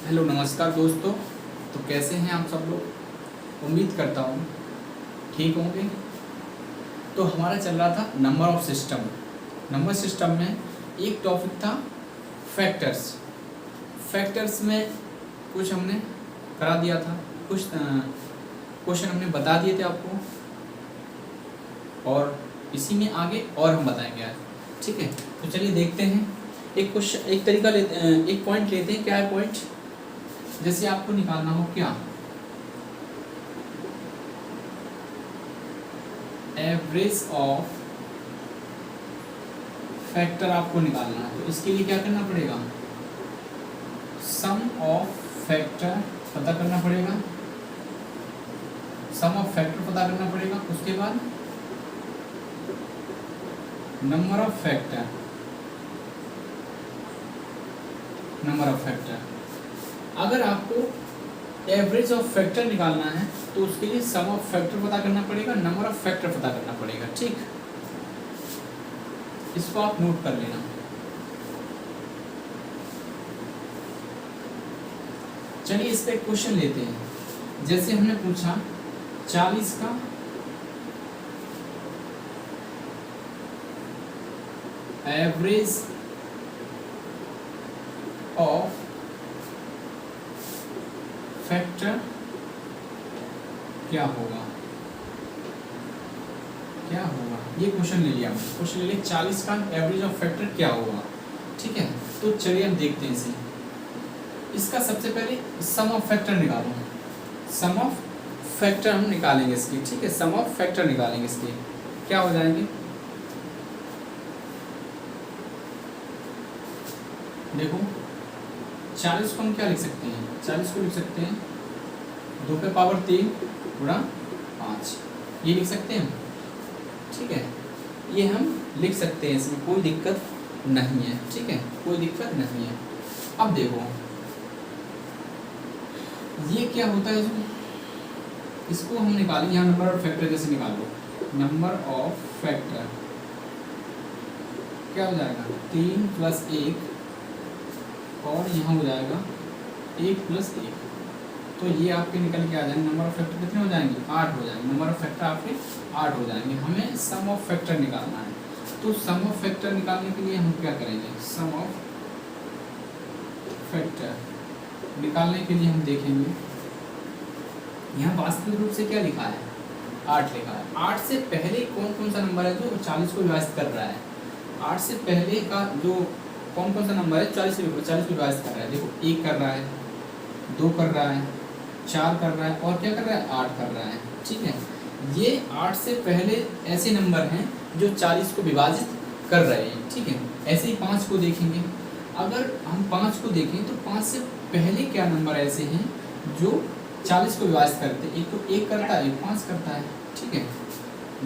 Hello नमस्कार दोस्तों। तो कैसे हैं आप सब लोग। उम्मीद करता हूँ ठीक होंगे। तो हमारा चल रहा था number of system. Number system में एक टॉपिक था फैक्टर्स। फैक्टर्स में कुछ हमने करा दिया था, कुछ क्वेश्चन हमने बता दिए थे आपको, और इसी में आगे और हम बताएंगे आज। ठीक है, तो चलिए देखते हैं। एक क्वेश्चन, एक तरीका लेते हैं, एक पॉइंट लेते हैं। क्या है पॉइंट? जैसे आपको निकालना हो क्या, एवरेज ऑफ फैक्टर आपको निकालना है, तो इसके लिए क्या करना पड़ेगा? सम ऑफ फैक्टर पता करना पड़ेगा। सम ऑफ फैक्टर पता करना पड़ेगा। उसके बाद number of factor, number of factor. अगर आपको एवरेज ऑफ फैक्टर निकालना है तो उसके लिए सम ऑफ फैक्टर पता करना पड़ेगा, नंबर ऑफ फैक्टर पता करना पड़ेगा। ठीक, इसको आप नोट कर लेना। चलिए इस पे क्वेश्चन लेते हैं। जैसे हमने पूछा 40 का एवरेज ऑफ फैक्टर क्या होगा, क्या होगा? ये क्वेश्चन ले लिया हमने। क्वेश्चन ले लिया 40 का एवरेज ऑफ फैक्टर क्या होगा। ठीक है, तो चलिए हम देखते हैं इसे। इसका सबसे पहले सम ऑफ फैक्टर निकालो। सम ऑफ फैक्टर हम निकालेंगे इसकी। ठीक है, सम ऑफ फैक्टर निकालेंगे इसके। क्या हो जाएंगे? देखो 40 को हम क्या लिख सकते हैं? 40 को लिख सकते हैं 2 पे पावर 3 गुणा 5, ये लिख सकते हैं। ठीक है, ये हम लिख सकते हैं, इसमें कोई दिक्कत नहीं है। ठीक है, कोई दिक्कत नहीं है। अब देखो ये क्या होता है, जो इसको हम निकालेंगे। यहाँ नंबर ऑफ फैक्टर जैसे निकाल लो, नंबर ऑफ फैक्टर क्या हो जाएगा? 3 + 1, और यहाँ हो जाएगा 1 + 1। तो ये आपके निकल के आ जाएंगे। नंबर ऑफ फैक्टर कितने हो जाएंगे? 8 हो जाएंगे। नंबर ऑफ फैक्टर आपके 8 हो जाएंगे। हमें सम ऑफ फैक्टर निकालना है। तो सम ऑफ फैक्टर निकालने के लिए हम क्या करेंगे? सम ऑफ फैक्टर निकालने के लिए हम देखेंगे, यहाँ वास्तविक रूप से क्या लिखा है? 8 लिखा है। 8 से पहले कौन कौन सा नंबर है जो 40 को विभाजित कर रहा है? 8 से पहले का जो कौन कौन सा नंबर है 40 को विभाजित कर रहा है? देखो 1 कर रहा है, 2 कर रहा है, 4 कर रहा है, और क्या कर रहा है? 8 कर रहा है। ठीक है, ये 8 से पहले ऐसे नंबर हैं जो 40 को विभाजित कर रहे हैं। ठीक है, ऐसे ही 5 को देखेंगे। अगर हम 5 को देखें तो 5 से पहले क्या नंबर ऐसे हैं जो 40 को विभाजित करते हैं? एक तो 1 करता है, एक 5 करता है। ठीक है,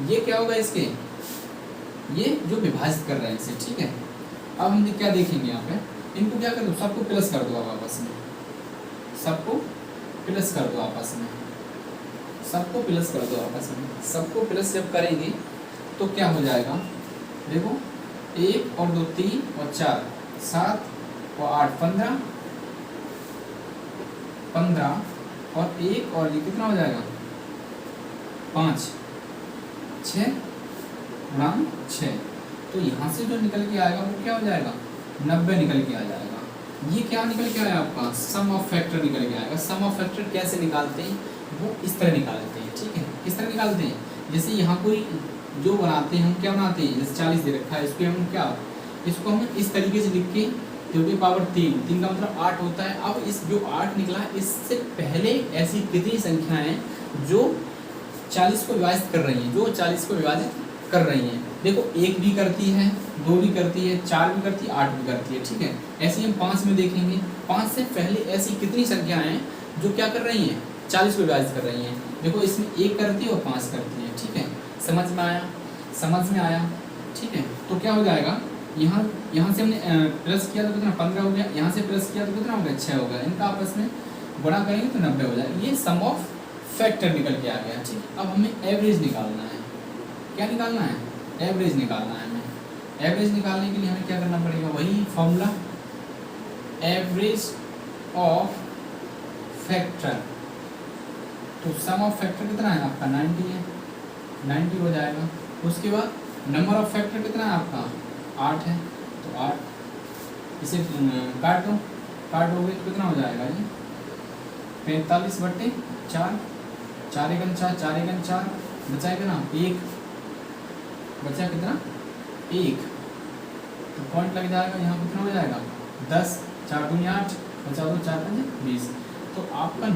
ये क्या होगा इसके? ये जो विभाजित कर रहे हैं इसे। ठीक है, अब हम क्या देखेंगे यहाँ पे? इनको क्या कर दो? सबको प्लस कर दो। अब आपस में सबको प्लस कर दो आपस में, सबको प्लस कर दो आपस में। सबको प्लस जब करेंगे तो क्या हो जाएगा? देखो 1 और 2 3 और 4 7 और 8 15, 15 और 1 और ये कितना हो जाएगा? 5 6 गुणा 6। तो यहाँ से जो निकल के आएगा वो क्या हो जाएगा? 90 निकल के आ जाएगा। ये क्या निकल के आया आपका? सम ऑफ फैक्टर निकल के आएगा। सम ऑफ फैक्टर कैसे निकालते हैं? वो इस तरह निकालते हैं। ठीक है, किस तरह निकालते हैं? जैसे यहाँ कोई जो बनाते हैं, हम क्या बनाते हैं? जैसे 40 दे रखा है, इसको हम क्या, इसको हम इस तरीके से लिख के 2 की पावर 3, 3 का मतलब 8 होता है। अब इस जो 8 निकला, इससे पहले ऐसी कितनी संख्या हैं जो 40 को विभाजित कर रही हैं, जो 40 को विभाजित कर रही हैं? देखो 1 भी करती है, 2 भी करती है, 4 भी करती है, 8 भी करती है। ठीक है, ऐसे ही हम 5 में देखेंगे। 5 से पहले ऐसी कितनी संख्या हैं जो क्या कर रही हैं? 40 को विभाजित कर रही हैं। देखो इसमें 1 करती है और 5 करती है। ठीक है, समझ में आया? समझ में आया। ठीक है, तो क्या हो जाएगा? यहाँ से हमने प्लस किया तो कितना? 15 हो गया। यहाँ से प्लस किया तो कितना हो गया? 6 हो गया। इनका आपस में गुणा करेंगे तो 90 हो जाएगा। ये सम ऑफ फैक्टर निकल के आ गया। ठीक, अब हमें एवरेज निकालना है। क्या निकालना है? एवरेज निकालना है हमें। एवरेज निकालने के लिए हमें क्या करना पड़ेगा? वही फॉर्मूला, एवरेज ऑफ फैक्टर, तो सम ऑफ फैक्टर कितना है आपका 90 है, 90 हो जाएगा। उसके बाद नंबर ऑफ फैक्टर कितना है आपका 8 है, तो 8 इसे काट दो, काट दोगे तो कितना हो जाएगा ये 45/4, 4 एकम 4, 4 एकम 4, बचा है कितना 1, बचा कितना 1, तो पॉइंट लग जाएगा यहाँ कितना हो जाएगा 10, 4 दूनी 8, बचा दो 4 5 20। तो आपका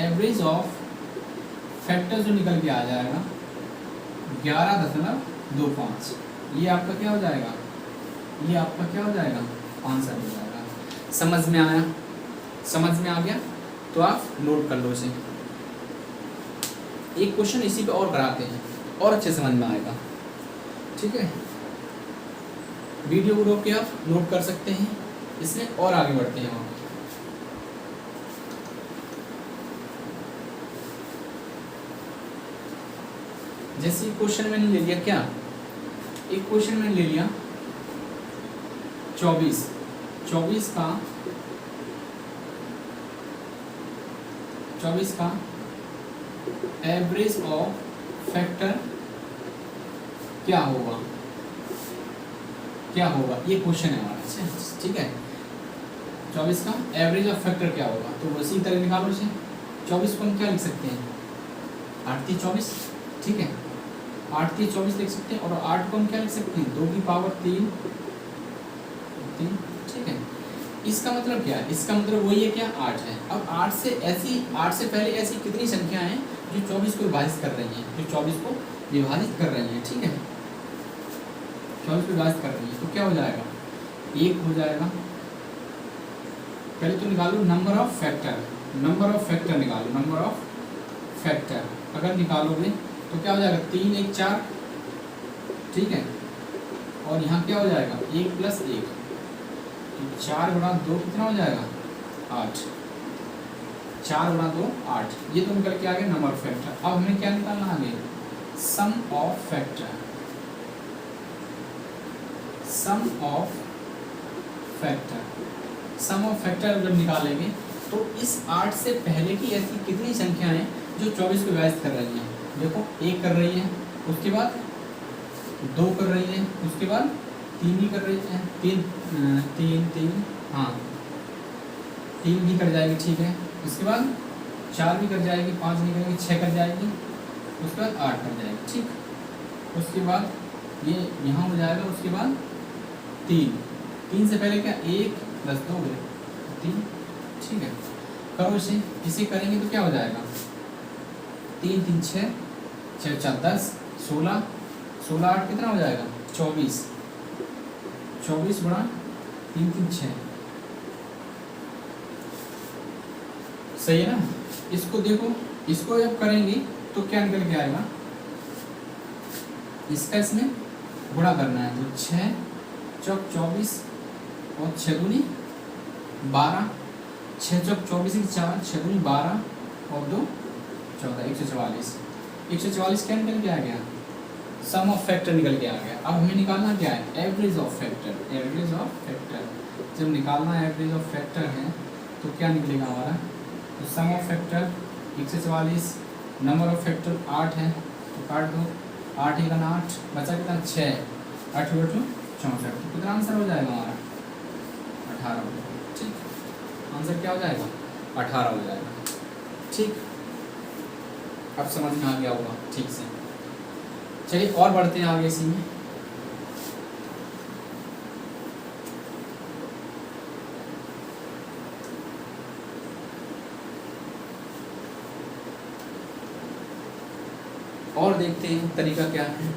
एवरेज ऑफ फैक्टर जो निकल के आ जाएगा 11.25, ये आपका क्या हो जाएगा, ये आपका क्या हो जाएगा आंसर हो जाएगा। समझ में आया, समझ में आ गया तो आप नोट कर लो इसे। एक क्वेश्चन इसी पे और कराते हैं और अच्छे समझ में आएगा, ठीक है। वीडियो को रोक के आप नोट कर सकते हैं, इसमें और आगे बढ़ते हैं हम। जैसे क्वेश्चन मैंने ले लिया क्या, एक क्वेश्चन मैंने ले लिया 24 का एवरेज ऑफ फैक्टर क्या होगा, क्या होगा, ये क्वेश्चन है हमारा, अच्छा ठीक है। 24 का एवरेज ऑफ फैक्टर क्या होगा, तो उसी तरह निकालो इसे। 24 को हम क्या लिख सकते हैं 8 3 24, ठीक है, 8 3 24 लिख सकते हैं। और 8 को हम क्या लिख सकते हैं 2 की पावर 3, ठीक है। इसका मतलब क्या है, इसका मतलब वही है क्या 8 है। अब 8 से पहले ऐसी कितनी संख्या हैं जो 24 को विभाजित कर रही हैं, जो 24 को विभाजित कर रही हैं, ठीक है, 24 को विभाजित कर रही है, तो क्या हो जाएगा 1 हो जाएगा। पहले तो निकालो number of factor, number of factor निकालो, नंबर ऑफ फैक्टर अगर निकालोगे तो क्या हो जाएगा 3 1 4, ठीक है। और यहाँ क्या हो जाएगा 1 + 1, तो 4 × 2 कितना हो जाएगा 8, 4 × 2 8, ये तो निकल के आ गया नंबर ऑफ फैक्टर। अब हमें क्या निकालना आगे sum of factor, sum of factor, sum of factor जब निकालेंगे तो इस 8 से पहले की ऐसी कितनी संख्याएं हैं जो 24 को विभाजित कर रही हैं। देखो 1 कर रही है, उसके बाद 2 कर रही है, उसके बाद 3 भी कर रही है, 3 हाँ 3 भी कर जाएगी, ठीक है। उसके बाद 4 भी कर जाएगी, 5 नहीं करेगी, 6 कर जाएगी, उसके बाद 8 कर जाएगी, ठीक। उसके बाद ये यहाँ हो जाएगा, उसके बाद 3 से पहले क्या 1 + 2 3, ठीक है। करो इसे करेंगे तो क्या हो जाएगा 3 3 6 6 4 10 16 16 8 कितना हो जाएगा 24, 24 × 3 3 6, सही है ना। इसको देखो, इसको जब करेंगे तो क्या निकल के आएगा, इसका इसमें गुणा करना है, तो 6 चौक 24 और 6 दूनी 12, 6 चौक 24 की 4, 6 दूनी 12 और 2 14, 144, 144 क्या निकल के आ गया सम ऑफ फैक्टर निकल के आ गया। अब हमें निकालना क्या है average of factor, average of factor. जब निकालना एवरेज ऑफ फैक्टर है तो क्या निकलेगा हमारा, तो sum of factor 144, number of factor 8 है, तो काट दो 8 × 8, बचा कितना 6, 8 × 2 64, तो कितना आंसर हो जाएगा हमारा 18 हो जाएगा, ठीक। आंसर क्या हो जाएगा 18 हो जाएगा, ठीक। अब समझ में आ गया होगा ठीक से। चलिए और बढ़ते हैं आगे इसी में। और देखते हैं तरीका क्या है।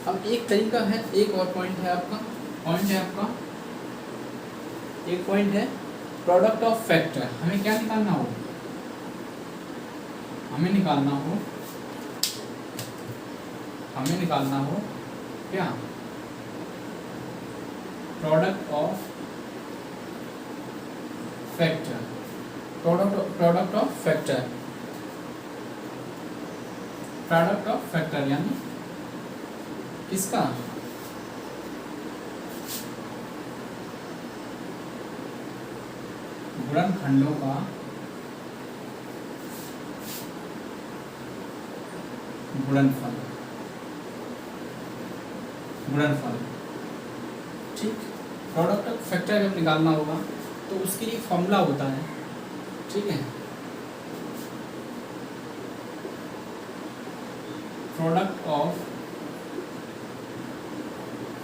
अब एक तरीका है, एक और पॉइंट है आपका, एक पॉइंट है प्रोडक्ट ऑफ फैक्टर। हमें क्या निकालना हो, हमें निकालना हो क्या product of factor, product of factor. Product of factor यानी किसका, गुणनखंडों का गुणनफल, गुणनफल। ठीक, प्रोडक्ट ऑफ फैक्टर जब निकालना होगा तो उसके लिए फॉर्मूला होता है। ठीक है, प्रोडक्ट ऑफ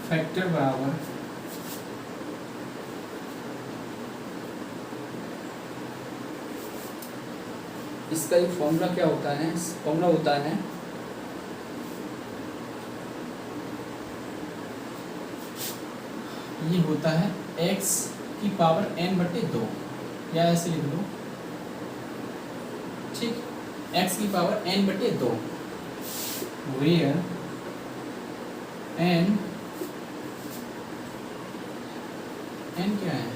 फैक्टर बराबर इसका एक फॉर्मूला क्या होता है, फॉर्मूला होता है ये होता है x की पावर n/2, या ऐसे लिख दो। ठीक, x की पावर n/2 वेयर n क्या है,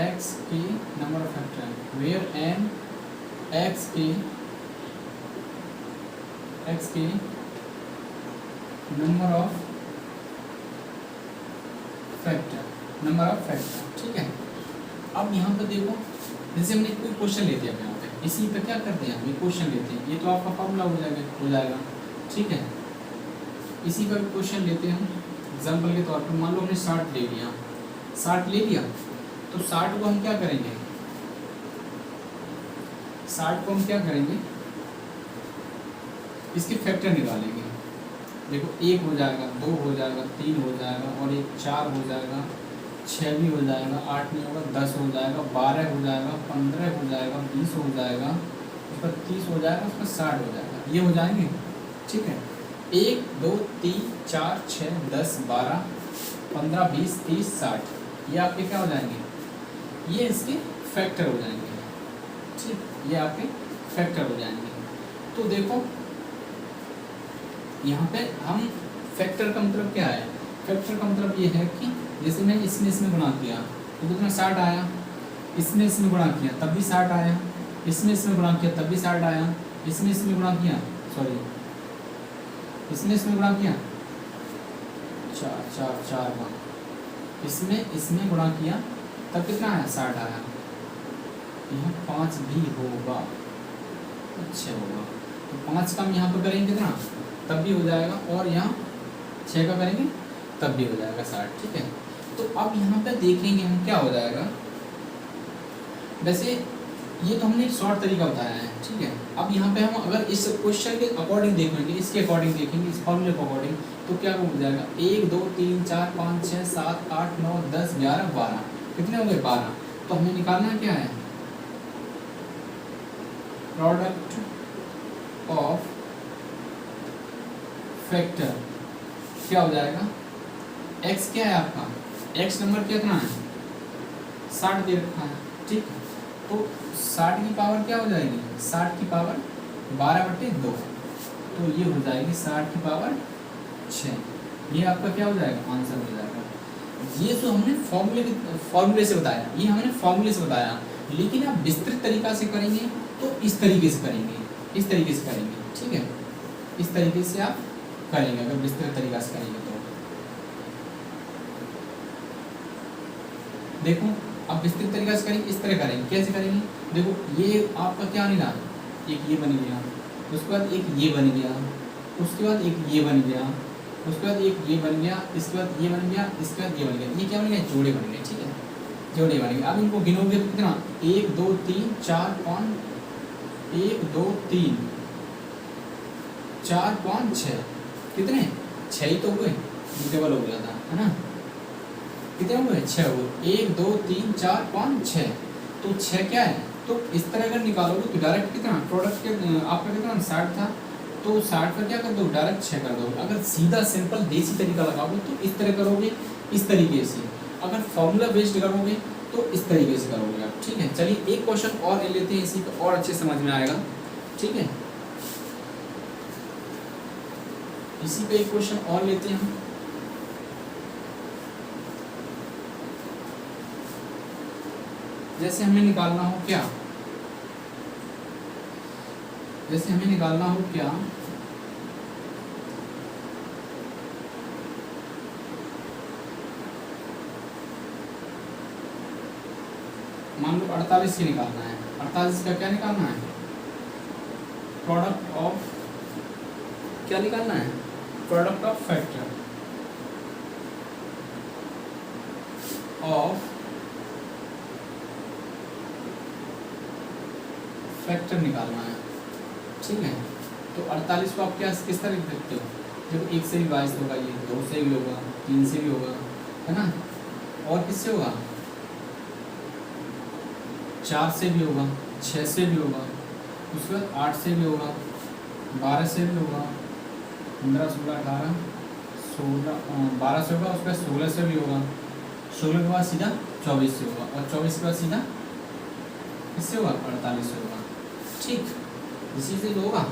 x की number of factor, where n x की number of factor, number of factor. ठीक है, अब यहाँ पर देखो, जैसे हमने कोई क्वेश्चन लेते हैं यहाँ पे, इसी पे क्या करते हैं हम, ये क्वेश्चन लेते हैं, ये तो आपका फॉर्मूला हो जाएगा। ठीक है, इसी पर क्वेश्चन लेते हैं हम। एग्जाम्पल के तौर पर मान लो हमने 60 ले लिया, 60 ले लिया, तो 60 को हम क्या करेंगे, 60 को हम क्या करेंगे, इसके फैक्टर निकालेंगे। देखो 1 हो जाएगा, 2 हो जाएगा, 3 हो जाएगा, और एक 4 हो जाएगा, 6 भी हो जाएगा, 8 नहीं होगा, 10 हो जाएगा, 12 हो जाएगा, 15 हो जाएगा, 20 हो जाएगा, उस पर 30 हो जाएगा, उस पर 60 हो जाएगा, ये हो जाएंगे। ठीक है, 1 2 3 4 6 10 12 15 20 30 60, ये आपके क्या हो जाएंगे, ये इसके फैक्टर हो जाएंगे। ठीक, ये आपके फैक्टर हो जाएंगे। तो देखो यहाँ पे हम फैक्टर का मतलब क्या है, फैक्टर का मतलब ये है कि जैसे मैं इसमें गुणा किया तो कितना 60 आया, इसमें गुणा किया तब भी 60 आया, इसमें गुणा किया तब भी 60 आया, इसमें गुणा किया, सॉरी इसमें गुणा किया 4 4 4 का, इसमें गुणा किया तब कितना आया 60 आया। यहाँ 5 भी होगा, अच्छा होगा, तो 5 का हम यहाँ पर करेंगे कितना, तब भी हो जाएगा, और यहाँ 6 का करेंगे तब भी हो जाएगा 60। ठीक है, तो अब यहाँ पे देखेंगे हम क्या हो जाएगा। वैसे ये तो हमने शॉर्ट तरीका बताया है। ठीक है, अब यहाँ पे हम अगर इस क्वेश्चन के अकॉर्डिंग देखेंगे, इसके अकॉर्डिंग देखेंगे, इस फॉर्मूले के अकॉर्डिंग, तो क्या हो जाएगा 1 2 3 4 5 6 7 8 9 10 11 12, कितने हो गए 12। तो हमें निकालना क्या है, प्रोडक्ट ऑफ फैक्टर क्या हो जाएगा, x क्या है आपका, x नंबर कितना है 60 दे रखा है। ठीक, तो 60 की पावर क्या हो जाएगी, 60 की पावर 12/2, तो ये हो जाएगी 60 की पावर 6, ये आपका क्या हो जाएगा, आंसर हो जाएगा। ये तो हमने फॉर्मूले से बताया, ये हमने फॉर्मूले से बताया, लेकिन आप विस्तृत तरीका से करेंगे तो इस तरीके से करेंगे, इस तरीके से करेंगे। ठीक है, इस तरीके से आप करेंगे, अगर विस्तृत तरीका से करेंगे तो। देखो अब विस्तृत तरीका से करेंगे, इस तरह करेंगे, कैसे करेंगे, देखो ये आपका क्या निकला, एक ये बन गया, उसके बाद एक ये बन गया, उसके बाद एक ये बन गया, उसके बाद एक ये बन गया, इसके बाद ये बन गया, इसके बाद ये बन गया, ये क्या बन गया, जोड़े बन गए। ठीक है, जोड़े बन गए। अब इनको गिनोगे तो कितना, 1 2 3 4 5, 1 2 3 4 5 6, कितने 6 ही तो हुए, डबल हो गया था, है ना, कितने हुए 6 हुए, 1 2 3 4 5 6, तो 6 क्या है, तो इस तरह अगर निकालोगे तो डायरेक्ट कितना प्रोडक्ट के आपका कितना 60 था, तो 60 का क्या कर दो, डायरेक्ट 6 कर दो। अगर सीधा सिंपल देसी तरीका लगाओगे तो इस तरह करोगे, इस तरीके से। अगर फॉर्मूला बेस्ड करोगे तो इस तरीके से करोगे आप। ठीक है, चलिए एक क्वेश्चन और ले लेते हैं, इसी पर और अच्छे समझ में आएगा। ठीक है, इसी पे एक क्वेश्चन और लेते हैं हम। जैसे हमें निकालना हो क्या, जैसे हमें निकालना हो क्या, मान लो 48 की निकालना है, 48 का क्या निकालना है, प्रोडक्ट ऑफ, क्या निकालना है, product of factor of factor निकालना है, ठीक है। तो 48 को आप क्या किस तरह लिख सकते हो, जब 1 से भी बाइस होगा, ये 2 से भी होगा, 3 से भी होगा, है ना, और किससे होगा, 4 से भी होगा, 6 से भी होगा, उसके बाद 8 से भी होगा, 12 से भी होगा, 15, 16, 18, 16, 12 से होगा, उसके बाद 16 से भी होगा, 16 के बाद सीधा 24 से होगा, और 24 के बाद सीधा किससे होगा, 48 से होगा, ठीक, इसी से तो होगा।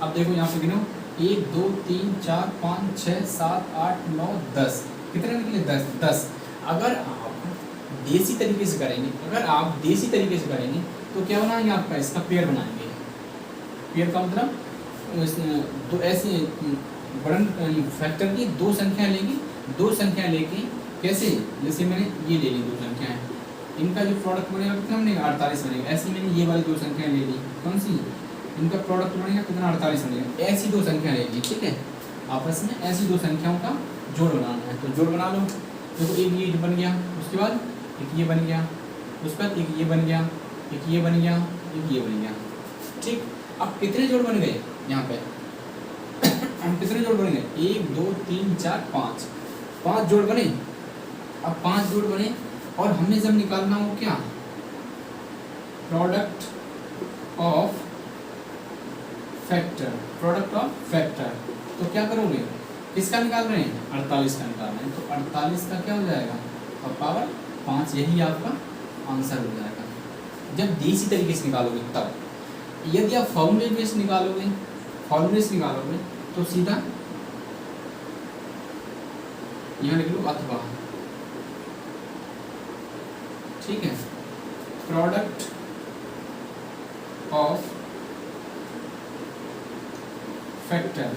अब देखो यहाँ पे गिनो, 1 2 3 4 5 6 7 8 9 10, कितने निकले, 10। अगर आप देसी तरीके से करेंगे, तो क्या बनाएंगे, आपका इसका पेयर बनाएंगे। पेयर का मतलब दो ऐसे बड़न फैक्टर की दो संख्या लेंगे, दो संख्या लेके कैसे, जैसे मैंने ये ले ली दो संख्याएं, इनका जो प्रोडक्ट बनेगा कितना बनेगा, 48 बनेगा। ऐसे मैंने ये वाली दो संख्याएं ले ली, कौन सी, इनका प्रोडक्ट बनेगा कितना, 48 बनेगा। ऐसी दो संख्या ले ली, ठीक है, आपस में ऐसी दो संख्याओं का जोड़ बनाना है, तो जोड़ बना लो। देखो एक ये बन गया, उसके बाद एक ये बन गया, उसके बाद एक ये बन गया, एक ये बन गया, एक ये बन गया, ठीक। अब कितने जोड़ बन गए यहाँ पे हम कितने जोड़ बन गए, 1 2 3 4 5, 5 जोड़ बने। अब 5 जोड़ बने और हमें जब निकालना हो क्या, product of factor, product of factor, तो क्या करोगे, किसका निकाल रहे हैं, 48 का निकाल रहे हैं, तो 48 का क्या हो जाएगा, और पावर 5, यही आपका आंसर हो जाएगा। जब देसी तरीके से निकालोगे तब, यदि आप फॉर्मूले बेस निकालोगे, तो सीधा यहाँ लिख लो अथवा, ठीक है, प्रोडक्ट ऑफ फैक्टर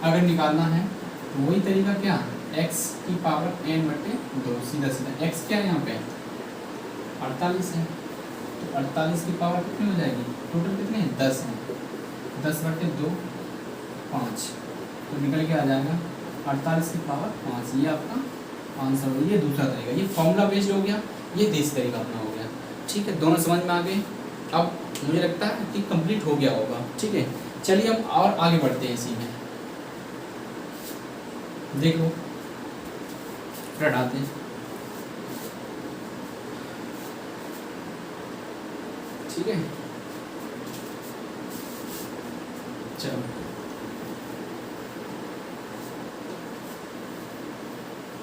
अगर निकालना है तो वही तरीका क्या, x की पावर n बटे 2, सीधा x क्या है यहाँ पे 48 है, तो 48 की पावर कितनी हो जाएगी, टोटल कितने हैं 10 है, 10 बटे 2 5, तो निकल के आ जाएगा 48 की पावर 5, ये आपका आंसर हो। ये दूसरा तरीका, ये फॉर्मूला बेस्ड हो गया, ये देसी तरीका अपना हो गया, ठीक है, दोनों समझ में आ गए। अब मुझे लगता है कि कंप्लीट हो गया होगा, ठीक है। चलिए हम और आगे बढ़ते हैं इसी में, देखो फिर हटाते हैं, ठीक है, चलो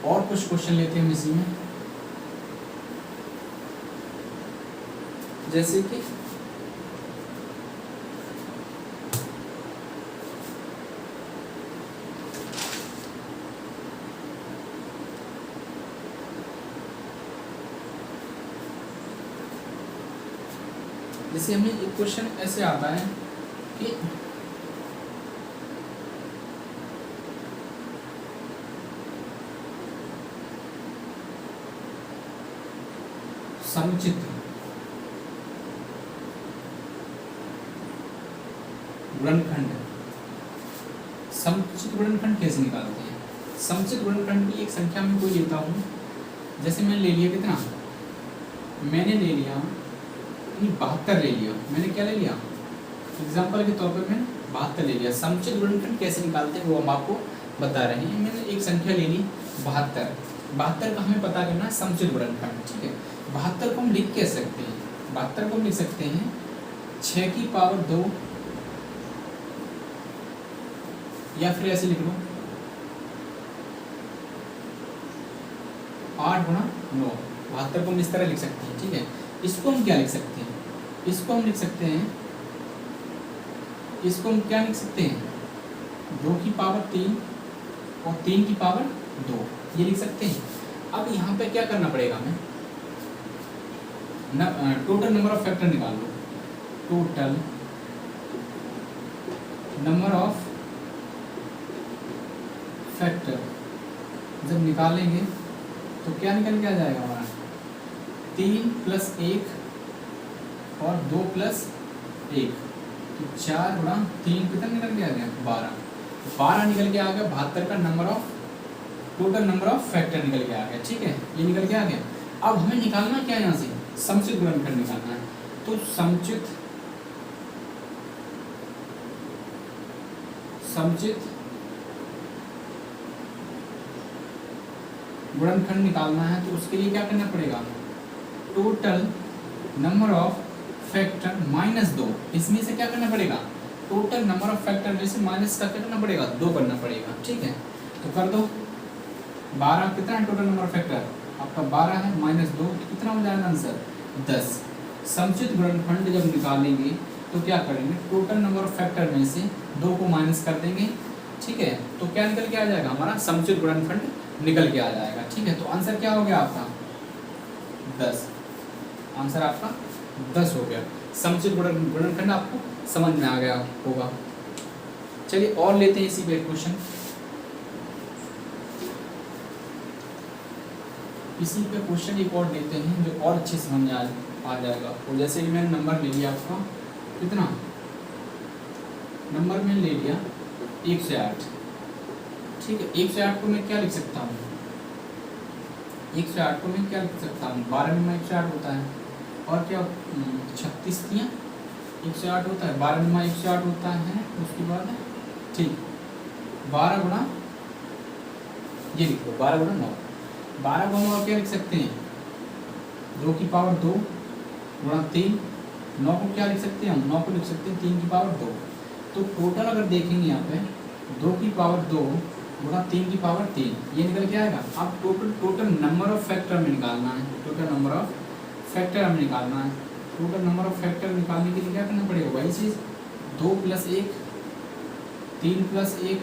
और कुछ क्वेश्चन लेते हैं हम इसी में, जैसे कि जैसे हमें एक क्वेश्चन ऐसे आता है कि समचित्र गुणनखंड, समचित्र गुणनखंड कैसे निकालते हैं। समचित्र गुणनखंड की एक संख्या में कोई लेता हूँ, जैसे मैंने ले लिया कितना, मैंने ले लिया 72 ले लिया, मैंने क्या ले लिया, एग्जाम्पल के तौर पर मैंने 72 ले लिया। समचित्र गुणनखंड कैसे निकालते हैं वो हम आपको बता रहे हैं। मैंने एक संख्या ले ली 72 का हमें पता करना है समचित्र गुणनखंड, ठीक है। 72 को हम लिख कैसे सकते हैं, 72 को हम लिख सकते हैं 6 की पावर 2, या फिर ऐसे लिख लो 8 गुणा 9, 72 को हम इस तरह लिख सकते हैं, ठीक है। इसको हम क्या लिख सकते हैं, इसको हम लिख सकते हैं, इसको हम क्या लिख सकते हैं 2 की पावर 3 और 3 की पावर 2, ये लिख सकते हैं। अब यहाँ पे क्या करना पड़ेगा हमें, टोटल नंबर ऑफ फैक्टर निकाल लो, टोटल नंबर ऑफ फैक्टर जब निकालेंगे तो क्या निकल के आ जाएगा हमारा 3 + 1 और 2 + 1, तो 4 गुणा 3 कितना निकल के आ गया 12 निकल के आ गया। 72 का number of total number of factor निकल के आ गया। ठीक है, ये निकल के आ गया। अब हमें निकालना क्या है यहाँ से, समुचित गुणनखंड निकालना है। तो समुचित गुणनखंड निकालना है, तो उसके लिए क्या करना पड़ेगा, टोटल नंबर ऑफ फैक्टर -2, इसमें से क्या करना पड़ेगा, टोटल नंबर ऑफ फैक्टर में से माइनस का क्या करना पड़ेगा, 2 करना पड़ेगा। ठीक है, तो कर दो। 12 कितना है टोटल नंबर ऑफ फैक्टर आपका 12 है, -2 कितना हो जाएगा आंसर 10। समुचित गुणनखंड जब निकालेंगे तो क्या करेंगे, टोटल नंबर ऑफ फैक्टर में से 2 को माइनस कर देंगे। ठीक है, तो क्या निकल के आ जाएगा, हमारा समुचित गुणनखंड निकल के आ जाएगा। ठीक है, तो आंसर क्या हो गया आपका 10, आंसर आपका 10 हो गया। समुचित गुणनखंड आपको समझ में आ गया होगा। चलिए और लेते हैं इसी पे क्वेश्चन, इसी पे क्वेश्चन एक और लेते हैं जो और अच्छे समझ में आ जाएगा। तो जैसे कि मैंने नंबर ले लिया आपका कितना, नंबर मैंने ले लिया 1 से 8। ठीक है, 1 से 8 को मैं क्या लिख सकता हूँ, 1 से 8 को मैं क्या लिख सकता हूँ, 12 में 1 से 8 होता है, और क्या 36 दिया 1 से 8 होता है, 12 में 1 से 8 होता है। उसके बाद ठीक 12 गुणा, ये लिख लो 12 गुणा 9, 12 गुणा और क्या लिख सकते हैं, 2 की पावर 2 गुणा 3, 9 को क्या लिख सकते हैं हम, 9 को लिख सकते हैं 3 की पावर 2। तो टोटल अगर देखेंगे यहाँ पे 2 की पावर 2 गुणा 3 की पावर 3, ये निकल के आएगा। अब टोटल नंबर ऑफ फैक्टर में निकालना है, टोटल नंबर ऑफ फैक्टर हमें निकालना है। टोटल नंबर ऑफ फैक्टर निकालने के लिए क्या करना पड़ेगा, वही चीज़ 2 + 1 3 + 1,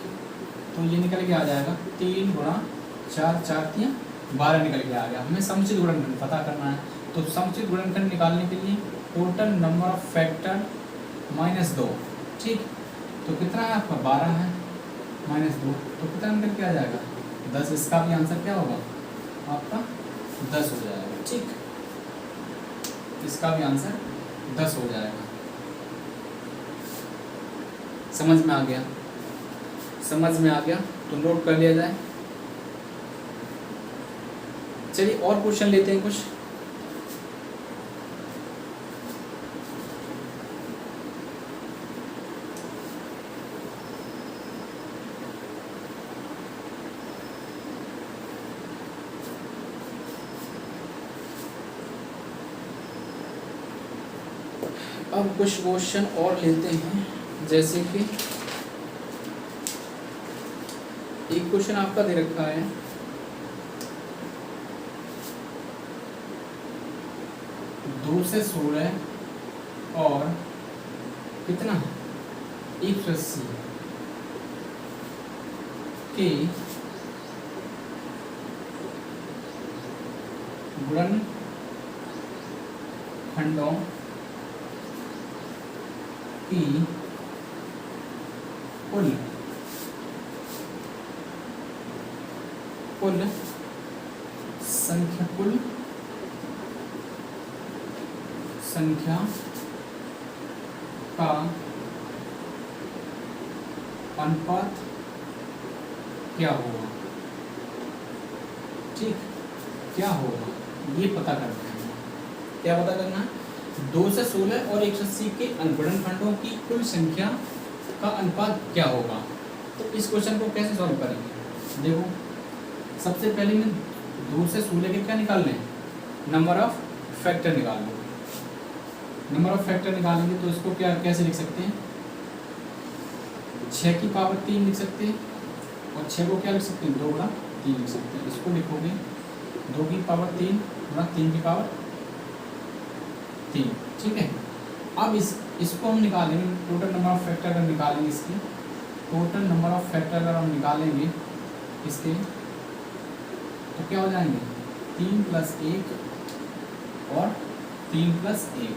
तो ये निकल के आ जाएगा 3 गुणा 4, 4 3 12 निकल के आ गया। हमें समुचित गुणनखंड पता करना है, तो समुचित गुणनखंड निकालने के लिए टोटल नंबर ऑफ फैक्टर -2। ठीक, तो कितना है आपका 12 है, -2 तो कितना निकल के आ जाएगा 10। इसका भी आंसर क्या होगा आपका 10 हो जाएगा। ठीक, इसका भी आंसर 10 हो जाएगा। समझ में आ गया, समझ में आ गया तो नोट कर लिया जाए। चलिए और क्वेश्चन लेते हैं कुछ। अब कुछ क्वेश्चन और लेते हैं, जैसे कि एक क्वेश्चन आपका दे रखा है 2 से 16 और कितना 180 के गुणनखंडों की कुल संख्या का अनुपात क्या होगा। ठीक, क्या होगा ये पता करना है। क्या पता करना है, 2 से 16 और 180 के गुणनखंडों की कुल संख्या का अनुपात क्या होगा। तो इस क्वेश्चन को कैसे सॉल्व करेंगे, देखो सबसे पहले मैं 2 से 16 के क्या निकालने हैं, नंबर ऑफ फैक्टर निकाल लो। नंबर ऑफ फैक्टर निकालेंगे तो इसको क्या कैसे लिख सकते हैं, 6 की पावर 3 लिख सकते हैं, और 6 को क्या लिख सकते हैं 2 गुणा 3 लिख सकते हैं। इसको लिखोगे 2 की पावर 3 गुणा 3 की पावर 3। ठीक है, अब इसको हम निकालेंगे, टोटल नंबर ऑफ फैक्टर अगर निकालेंगे इसकी, टोटल नंबर ऑफ फैक्टर अगर हम निकालेंगे इसके तो क्या हो जाएंगे 3 + 1 और 3 + 1,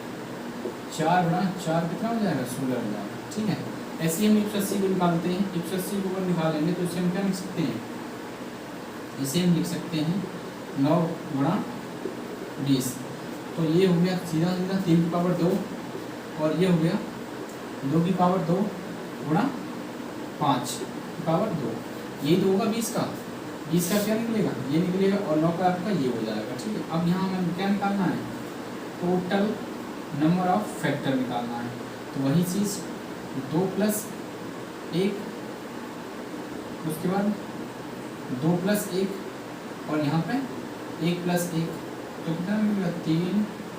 4 गुणा 4 कितना हो जाएगा 16 हो जाएगा। ठीक है, ऐसे ही हम 180 को निकालते हैं, 180 को अगर निकालेंगे तो इसे हम क्या लिख सकते हैं, इसे हम लिख सकते हैं 9 गुणा 20। तो ये हो गया सीधा सीधा 3 की पावर 2 और ये हो गया 2 की पावर 2 गुणा 5 की पावर 2। यही तो होगा 20 का, 20 का क्या निकलेगा, ये निकलेगा और 9 का आपका ये हो जाएगा। ठीक है, अब यहाँ हमें क्या निकालना है, टोटल नंबर ऑफ फैक्टर निकालना है। तो वही चीज़ 2 + 1, उसके बाद 2 + 1 और यहाँ पे 1 + 1, तो कितना मिलेगा 3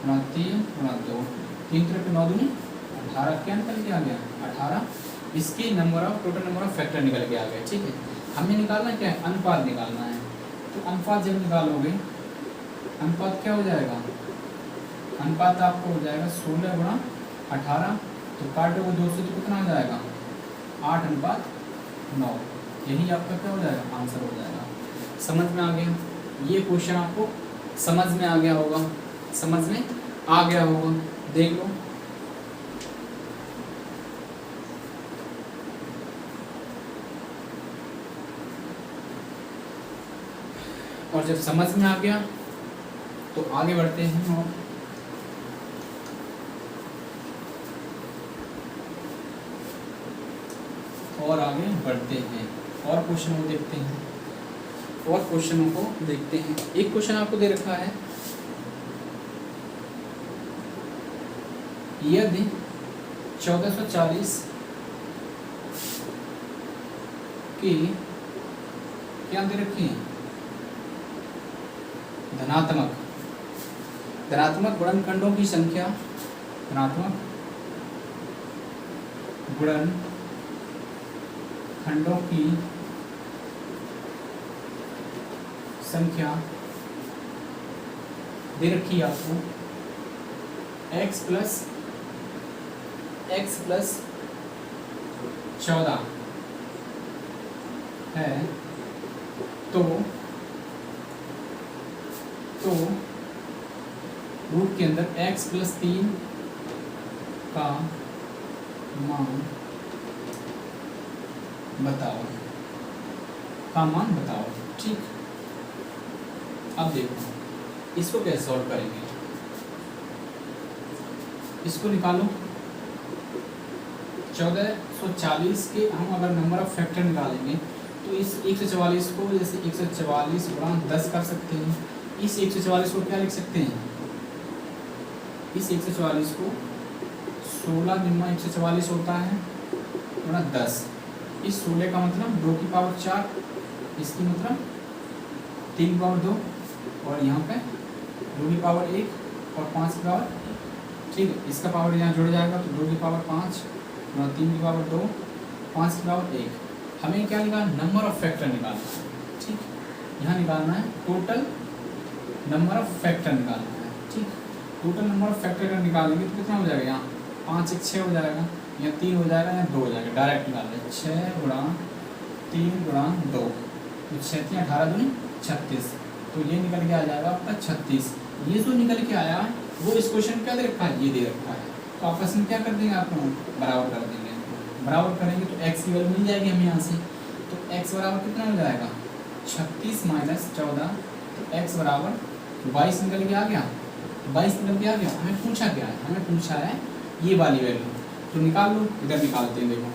× 3 × 2, 3 × 9 दूनी 18 क्या निकल के आ गया 18। इसके number of total number of factor निकल के आ गए। ठीक है, हमें निकालना क्या है, अनुपात निकालना है। तो अनुपात जब निकालोगे, अनुपात क्या हो जाएगा, अनुपात आपको हो जाएगा 16 गुणा 18, तो काटोगे 2 से तो कितना हो जाएगा 8:9। यही आपका क्या हो जाएगा, आंसर हो जाएगा। समझ में आ गया, ये क्वेश्चन आपको समझ में आ गया होगा, समझ में आ गया होगा, देख लो। और जब समझ में आ गया तो आगे बढ़ते हैं और आगे बढ़ते हैं और क्वेश्चनों को देखते हैं, और क्वेश्चनों को देखते हैं। एक क्वेश्चन आपको दे रखा है, यदि 1440 की क्या दे रखी है, धनात्मक गुणनखंडों की संख्या, धनात्मक गुणनखंडों की संख्या दे रखी है आपको x + 14 है, तो रूट के अंदर x + 3 का मान बताओ, ठीक। अब देखो इसको कैसे सॉल्व करेंगे, इसको निकालो। 1440 के हम अगर नंबर ऑफ फैक्टर निकालेंगे तो इस 144 को जैसे 144 गुणा 10 कर सकते हैं। इस 144 को क्या लिख सकते हैं, इस 144 को 16 × 144 होता है गुणा 10। इस 16 का मतलब 2 की पावर 4, इसकी मतलब 3 की पावर 2 और यहाँ पे 2 की पावर 1 और 5 की पावर, ठीक है। इसका पावर यहाँ जुड़ जाएगा तो 2 की पावर 5 गुणा 3 की पावर 2, 5 की पावर 1। हमें क्या निकालना, नंबर ऑफ फैक्टर निकालना है, ठीक। यहाँ निकालना है टोटल नंबर ऑफ फैक्टर निकालना है, ठीक। टोटल नंबर ऑफ फैक्टर अगर निकालेंगे तो कितना हो जाएगा, यहाँ 5 1 6 हो जाएगा, या 3 हो जाएगा या 2 हो जाएगा, डायरेक्ट निकाल रहे 6 × 3 × 2, तो 6 × 18 दूनी 36, तो ये निकल के आ जाएगा आपका 36। ये जो निकल के आया है वो इस क्वेश्चन क्या दे रखा है, ये दे रखा है। तो आपस में क्या कर देंगे, आप बराबर कर देंगे, बराबर करेंगे तो x की वैल्यू मिल जाएगी हमें यहाँ से। तो x बराबर कितना हो जाएगा 36 - 14, तो x बराबर 22 निकल के आ गया, 22 निकल के आ गया। हमें पूछा क्या है, हमें पूछा है ये वाली वैल्यू, तो निकाल लो। इधर निकालते हैं, देखो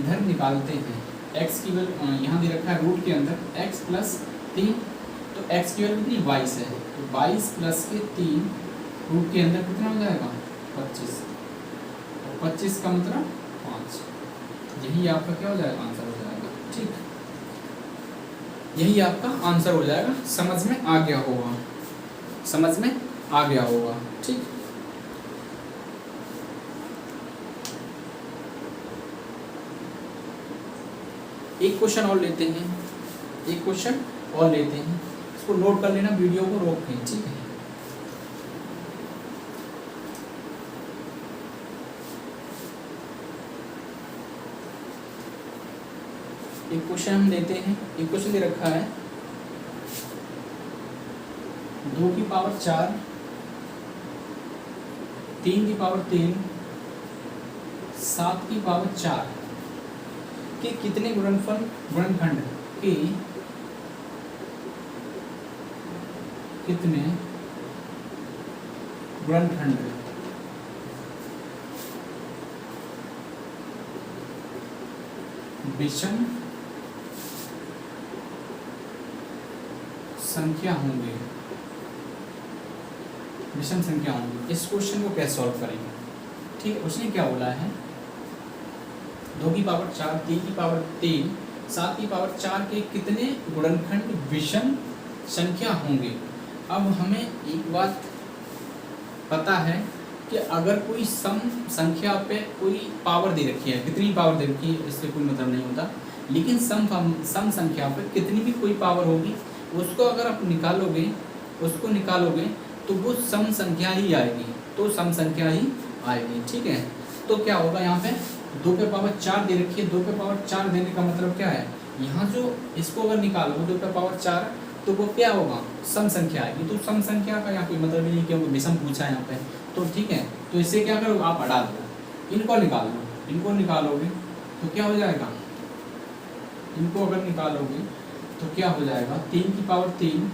इधर निकालते हैं। x की वैल्यू यहाँ दे रखा है रूट के अंदर x + 3, तो x की वैल्यू कितनी 22 है, तो 22 + 3 रूट के अंदर कितना हो जाएगा 25, और 25 का मतलब 5। यही आपका क्या हो जाएगा, आंसर हो जाएगा, ठीक। यही आपका आंसर हो जाएगा। समझ में आ गया होगा, समझ में आ गया होगा, ठीक। एक क्वेश्चन और लेते हैं, एक क्वेश्चन और लेते हैं, इसको नोट कर लेना, वीडियो को रोक के, ठीक है। एक क्वेश्चन हम लेते हैं, एक क्वेश्चन दे रखा है 2 की पावर 4, 3 की पावर 3, 7 की पावर 4 के कितने गुणनखंड के कितने गुणनखंड विषम संख्या होंगे, विषम संख्या होंगे। इस क्वेश्चन को कैसे सॉल्व करेंगे? ठीक है, उसने क्या बोला है, 2 की पावर 4, 3 की पावर 3, 7 की पावर 4 के कितने गुणनखंड विषम संख्या होंगे। अब हमें एक बात पता है कि अगर कोई सम संख्या पे कोई पावर दे रखी है, कितनी पावर दे रखी है इससे कोई मतलब नहीं होता, लेकिन सम संख्या पे कितनी भी कोई पावर होगी उसको अगर आप निकालोगे तो वो सम संख्या ही आएगी, तो सम संख्या ही आएगी। ठीक है, तो क्या होगा, यहाँ पे 2 पे पावर 4 दे रखी है, 2 पे पावर 4 देने का मतलब क्या है, यहाँ जो इसको अगर निकालोगे 2 पे पावर 4 तो वो क्या होगा, सम संख्या आएगी। तो सम संख्या का यहाँ कोई मतलब नहीं, क्योंकि विषम पूछा है यहाँ पे। तो ठीक है, तो इससे क्या करो, आप हटा दो, इनको निकाल लो, इनको निकालोगे तो क्या हो जाएगा, इनको अगर निकालोगे तो क्या हो जाएगा, 3 की पावर 3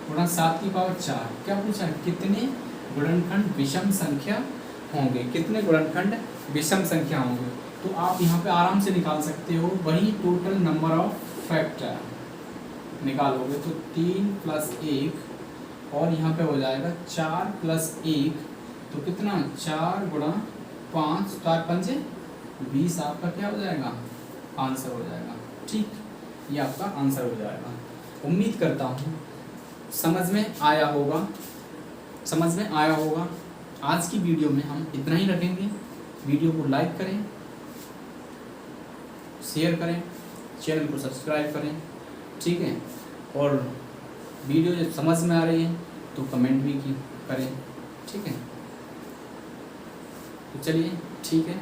गुणा 7 की पावर 4, क्या पूछा है, कितने गुणनखंड विषम संख्या होंगे, कितने गुणनखंड विषम संख्या होंगे। तो आप यहाँ पे आराम से निकाल सकते हो, वही टोटल नंबर ऑफ फैक्टर निकालोगे तो 3 + 1 और यहाँ पे हो जाएगा 4 + 1, तो कितना, 4 × 5, 4 × 5 20, आपका क्या हो जाएगा, आंसर हो जाएगा। ठीक, ये आपका आंसर हो जाएगा। उम्मीद करता हूँ समझ में आया होगा। आज की वीडियो में हम इतना ही रखेंगे। वीडियो को लाइक करें, शेयर करें, चैनल को सब्सक्राइब करें। ठीक है, और वीडियो जब समझ में आ रही है तो कमेंट भी करें। ठीक है, तो चलिए, ठीक है।